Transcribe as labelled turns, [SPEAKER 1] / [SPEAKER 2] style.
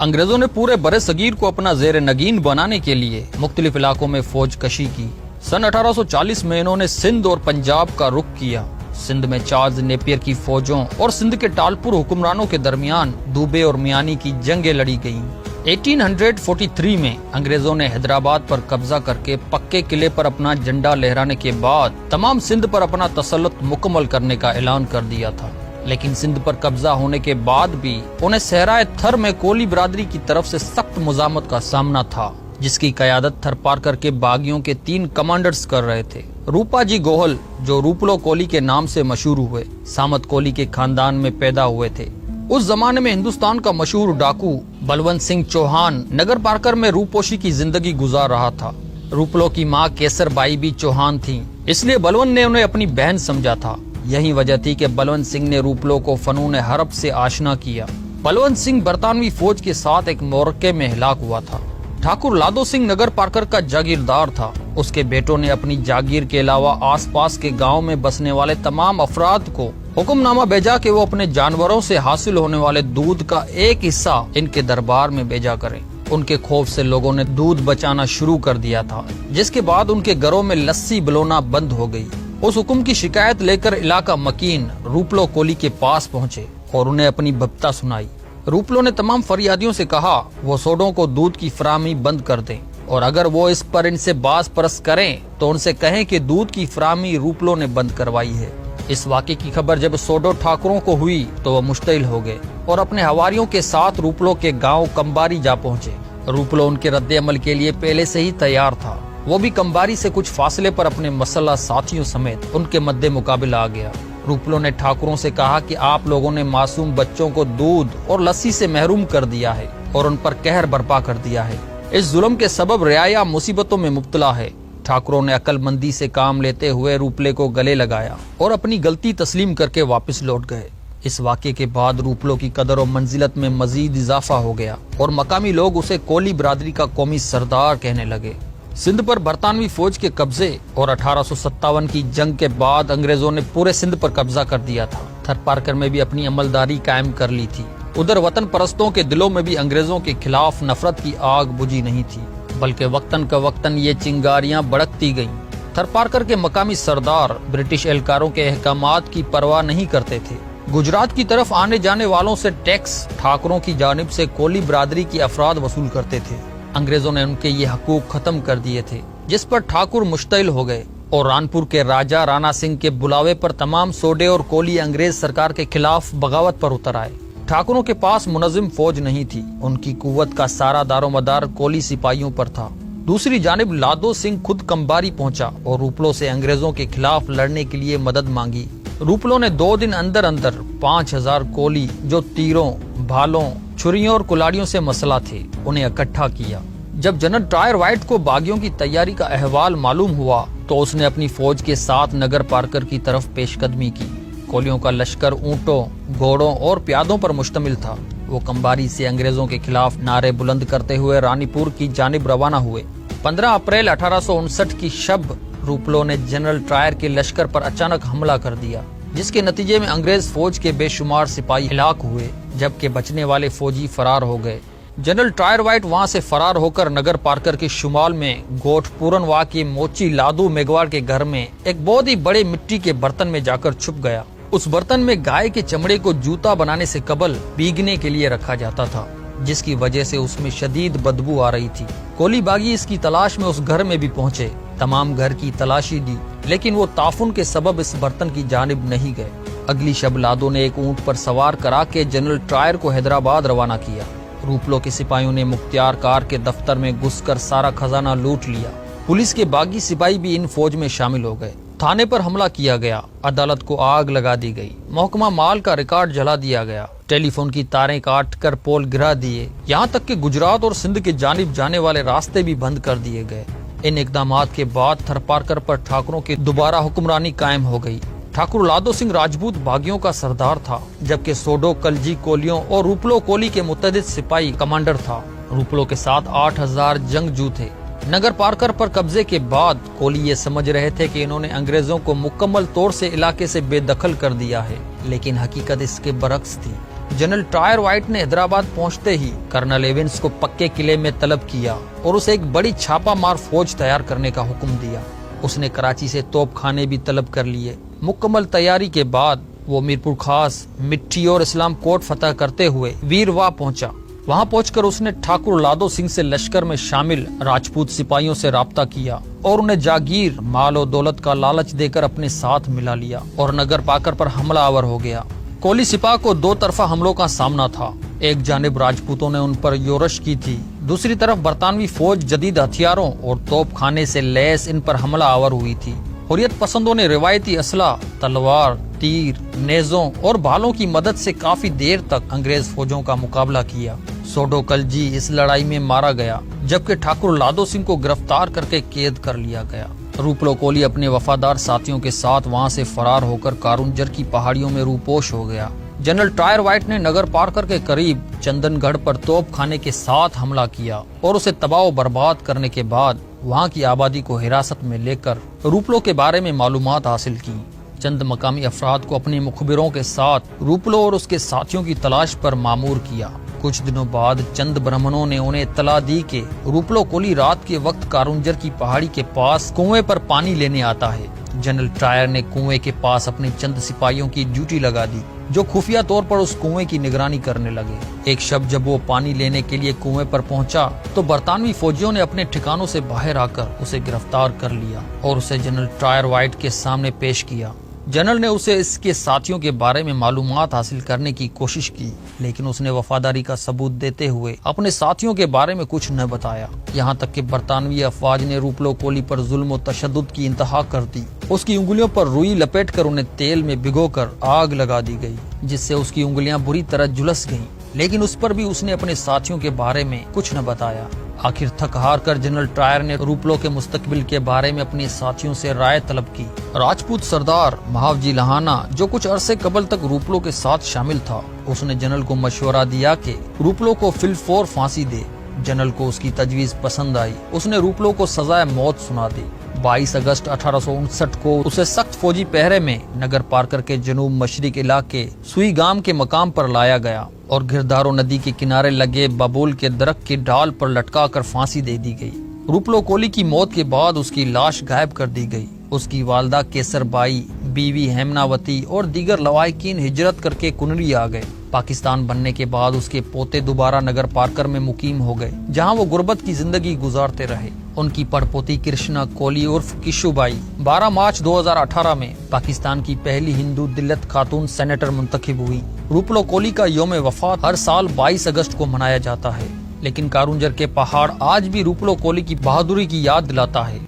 [SPEAKER 1] अंग्रेजों ने पूरे बरे सगीर को अपना जेर नगीन बनाने के लिए मुख्तलिफ इलाकों में फौज कशी की। सन 1840 में इन्होंने सिंध और पंजाब का रुख किया। सिंध में चार्ल्स नेपियर की फौजों और सिंध के टालपुर हुक्मरानों के दरमियान दुबे और मियानी की जंगें लड़ी गईं। 1843 में अंग्रेजों ने हैदराबाद पर कब्जा करके पक्के किले पर अपना झंडा लहराने के बाद तमाम सिंध पर अपना तसल्लुत मुकम्मल करने का ऐलान कर दिया था। लेकिन सिंध पर कब्जा होने के बाद भी उन्हें सहराए थर में कोली बिरादरी की तरफ से सख्त मुजामत का सामना था, जिसकी कयादत थरपारकर के बागियों के 3 कमांडर्स कर रहे थे। रूपा जी गोहल, जो रूपलो कोली के नाम से मशहूर हुए, सामत कोली के खानदान में पैदा हुए थे। उस जमाने में हिंदुस्तान का मशहूर डाकू बलवंत सिंह चौहान नगर पारकर में रूपोशी की जिंदगी गुजार रहा था। रूपलो की माँ केसर बाई भी चौहान थीं, इसलिए बलवंत ने उन्हें अपनी बहन समझा था। यही वजह थी कि बलवंत सिंह ने रूपलो को फनून हरब से आशना किया। बलवंत सिंह बरतानवी फौज के साथ एक मोरके में हिलाक हुआ था। ठाकुर लादो सिंह नगर पारकर का जागीरदार था। उसके बेटों ने अपनी जागीर के अलावा आसपास के गांव में बसने वाले तमाम अफराद को हुक्मनामा भेजा कि वो अपने जानवरों से हासिल होने वाले दूध का एक हिस्सा इनके दरबार में भेजा करें। उनके खौफ से लोगों ने दूध बचाना शुरू कर दिया था, जिसके बाद उनके घरों में लस्सी बलोना बंद हो गई। उस हुक्म की शिकायत लेकर इलाका मकीन रूपलो कोली के पास पहुंचे और उन्हें अपनी बप्ता सुनाई। रूपलो ने तमाम फरियादियों से कहा वो सोडों को दूध की फराहमी बंद कर दें, और अगर वो इस पर इनसे बास परस करें तो उनसे कहें कि दूध की फराहमी रूपलो ने बंद करवाई है। इस वाक़े की खबर जब सोडो ठाकुरों को हुई तो वो मुश्तिल हो गए और अपने हवारियों के साथ रूपलो के गांव कंबारी जा पहुंचे। रूपलो उनके रद्द अमल के लिए पहले से ही तैयार था। वो भी कंबारी से कुछ फासले पर अपने मसल्ला साथियों समेत उनके मद्दे मुकाबिला आ गया। रूपलो ने ठाकुरों से कहा कि आप लोगों ने मासूम बच्चों को दूध और लस्सी से महरूम कर दिया है और उन पर कहर बर्पा कर दिया है। इस जुल्म के सबब रियाया मुसीबतों में मुब्तला है। ठाकुरों ने अक्लमंदी से काम लेते हुए रूपले को गले लगाया और अपनी गलती तस्लीम करके वापस लौट गए। इस वाक़े के बाद रूपलो की कदर और मंजिलत में मजीद इजाफा हो गया और मकामी लोग उसे कोली बिरादरी का कौमी सरदार कहने लगे। सिंध पर बरतानवी फौज के कब्जे और 1857 की जंग के बाद अंग्रेजों ने पूरे सिंध पर कब्जा कर दिया था। थरपारकर में भी अपनी अमलदारी कायम कर ली थी। उधर वतन परस्तों के दिलों में भी अंग्रेजों के खिलाफ नफरत की आग बुझी नहीं थी, बल्कि वक्तन का वक्तन ये चिंगारियां भड़कती गईं। थरपारकर के मकामी सरदार ब्रिटिश एहलकारों के अहकामात की परवाह नहीं करते थे। गुजरात की तरफ आने जाने वालों से टैक्स ठाकुरों की जानिब से कोली बिरादरी की अफराद वसूल करते थे। अंग्रेजों ने उनके ये हकूक खत्म कर दिए थे, जिस पर ठाकुर मुश्तिल हो गए और रानपुर के राजा राणा सिंह के बुलावे पर तमाम सोडे और कोली अंग्रेज सरकार के खिलाफ बगावत पर उतर आए। ठाकुरों के पास मुनज़्ज़म फौज नहीं थी। उनकी कुव्वत का सारा दारोमदार कोली सिपाहियों पर था। दूसरी जानिब लादो सिंह खुद कंबारी पहुंचा और रूपलो से अंग्रेजों के खिलाफ लड़ने के लिए मदद मांगी। रूपलो ने 2 दिन अंदर अंदर 5000 कोली, जो तीरों, भालों, छुरियों और कुलाड़ियों से मसला थे, उन्हें इकट्ठा किया। जब जनरल ट्रायर वाइट को बागियों की तैयारी का अहवाल मालूम हुआ तो उसने अपनी फौज के साथ नगर पारकर की तरफ पेशकदमी की। कोलियों का लश्कर ऊंटों, घोड़ों और प्यादों पर मुश्तमिल था। वो कंबारी से अंग्रेजों के खिलाफ नारे बुलंद करते हुए रानीपुर की जानिब रवाना हुए। 15 अप्रैल 1859 की शब रूपलो ने जनरल ट्रायर के लश्कर पर अचानक हमला कर दिया, जिसके नतीजे में अंग्रेज फौज के बेशुमार सिपाही हिलाक हुए, जबकि बचने वाले फौजी फरार हो गए। जनरल ट्रायर वाइट वहां से फरार होकर नगर पारकर के शुमाल में गोठ पूरनवा के मोची लादू मेघवाड़ के घर में एक बहुत ही बड़े मिट्टी के बर्तन में जाकर छुप गया। उस बर्तन में गाय के चमड़े को जूता बनाने से कबल भीगने के लिए रखा जाता था, जिसकी वजह से उसमें शदीद बदबू आ रही थी। कोली बागी इसकी तलाश में उस घर में भी पहुंचे। तमाम घर की तलाशी दी, लेकिन वो ताफुन के सबब इस बर्तन की जानिब नहीं गए। अगली शब लादो ने एक ऊंट पर सवार करा के जनरल ट्रायर को हैदराबाद रवाना किया। रूपलो के सिपाहियों ने मुख्तियार कार के दफ्तर में घुसकर सारा खजाना लूट लिया। पुलिस के बागी सिपाही भी इन फौज में शामिल हो गए। थाने पर हमला किया गया, अदालत को आग लगा दी गई, महकमा माल का रिकॉर्ड जला दिया गया, टेलीफोन की तारें काट कर पोल गिरा दिए, यहाँ तक कि गुजरात और सिंध के जानिब जाने वाले रास्ते भी बंद कर दिए गए। इन इकदामात के बाद थरपारकर पर ठाकुरों की दोबारा हुक्मरानी कायम हो गई। ठाकुर लादो सिंह राजपूत बागियों का सरदार था, जबकि सोडो कलजी कोलियों और रूपलो कोली के मुतअद्दिद सिपाही कमांडर था। रूपलो के साथ 8000 जंगजू थे। नगर पारकर पर कब्जे के बाद कोली ये समझ रहे थे कि इन्होंने अंग्रेजों को मुकम्मल तौर से इलाके से बेदखल कर दिया है, लेकिन हकीकत इसके बरक्स थी। जनरल टायर वाइट ने हैदराबाद पहुंचते ही कर्नल एविंस को पक्के किले में तलब किया और उसे एक बड़ी छापा मार फौज तैयार करने का हुक्म दिया। उसने कराची से तोपखाने भी तलब कर लिए। मुकम्मल तैयारी के बाद वो मीरपुर खास, मिट्टी और इस्लाम कोट फतह करते हुए वीरवाह पहुंचा। वहां पहुंचकर उसने ठाकुर लादो सिंह से लश्कर में शामिल राजपूत सिपाहियों से राब्ता किया और उन्हें जागीर, माल और दौलत का लालच देकर अपने साथ मिला लिया और नगर पाकर पर हमला आवर हो गया। कोली सिपाह को दो तरफा हमलों का सामना था। एक जानिब राजपूतों ने उन पर योरश की थी, दूसरी तरफ बरतानवी फौज जदीद हथियारों और तोपखाने से लैस इन पर हमला आवर हुई थी। हुर्रियत पसंदों ने रिवायती असला, तलवार, तीर, नेजों और भालों की मदद से काफी देर तक अंग्रेज फौजों का मुकाबला किया। सोडो कलजी इस लड़ाई में मारा गया, जबकि ठाकुर लादो सिंह को गिरफ्तार करके कैद कर लिया गया। रूपलो कोली अपने वफादार साथियों के साथ वहां से फरार होकर कारुंजर की पहाड़ियों में रूपोश हो गया। जनरल टायर वाइट ने नगर पार करके करीब चंदनगढ़ पर तोपखाने के साथ हमला किया और उसे तबाह बर्बाद करने के बाद वहां की आबादी को हिरासत में लेकर रूपलो के बारे में मालूमात हासिल की। चंद मकामी अफराद को अपने मुखबिरों के साथ रूपलो और उसके साथियों की तलाश पर मामूर किया। कुछ दिनों बाद चंद ब्राह्मणों ने उन्हें इत्तला दी कि रूपलो कोली रात के वक्त कारुंजर की पहाड़ी के पास कुएं पर पानी लेने आता है। जनरल टायर ने कुएं के पास अपने चंद सिपाहियों की ड्यूटी लगा दी, जो खुफिया तौर पर उस कुएं की निगरानी करने लगे। एक शब जब वो पानी लेने के लिए कुएं पर पहुंचा तो बरतानवी फौजियों ने अपने ठिकानों से बाहर आकर उसे गिरफ्तार कर लिया और उसे जनरल टायर वाइट के सामने पेश किया। जनरल ने उसे इसके साथियों के बारे में मालूमात हासिल करने की कोशिश की, लेकिन उसने वफादारी का सबूत देते हुए अपने साथियों के बारे में कुछ न बताया। यहाँ तक कि बरतानवी अफवाज ने रूपलो कोली पर जुल्म और तशद्दुद की इंतहा कर दी। उसकी उंगलियों पर रुई लपेटकर उन्हें तेल में भिगोकर आग लगा दी गई, जिससे उसकी उंगलियां बुरी तरह झुलस गईं। लेकिन उस पर भी उसने अपने साथियों के बारे में कुछ न बताया। आखिर थक हार कर जनरल टायर ने रूपलो के मुस्तकबिल के बारे में अपने साथियों से राय तलब की। राजपूत सरदार महावजी लहाना, जो कुछ अरसे कबल तक रूपलो के साथ शामिल था, उसने जनरल को मशवरा दिया कि रूपलो को फिलफौर फांसी दे। जनरल को उसकी तजवीज पसंद आई। उसने रूपलो को सजाए मौत सुना दी। 22 अगस्त 1859 को उसे सख्त फौजी पहरे में नगर पार करके जनूब मशरिक इलाके सुई गाम के मकाम पर लाया गया और गिरधारो नदी के किनारे लगे बबूल के दरख्त की डाल पर लटका कर फांसी दे दी गई। रूपलो कोली की मौत के बाद उसकी लाश गायब कर दी गई। उसकी वालदा केसर बाई, बीवी हेमनावती और दीगर लवाहिकीन हिजरत करके कुनरी आ गए। पाकिस्तान बनने के बाद उसके पोते दोबारा नगर पारकर में मुकीम हो गए, जहां वो गुर्बत की जिंदगी गुजारते रहे। उनकी पड़पोती कृष्णा कोली उर्फ किशुबाई 12 मार्च 2018 में पाकिस्तान की पहली हिंदू दिल्लत खातून सेनेटर मुंतखब हुई। रूपलो कोली का यौम वफात हर साल 22 अगस्त को मनाया जाता है, लेकिन कारुंजर के पहाड़ आज भी रूपलो कोली की बहादुरी की याद दिलाता है।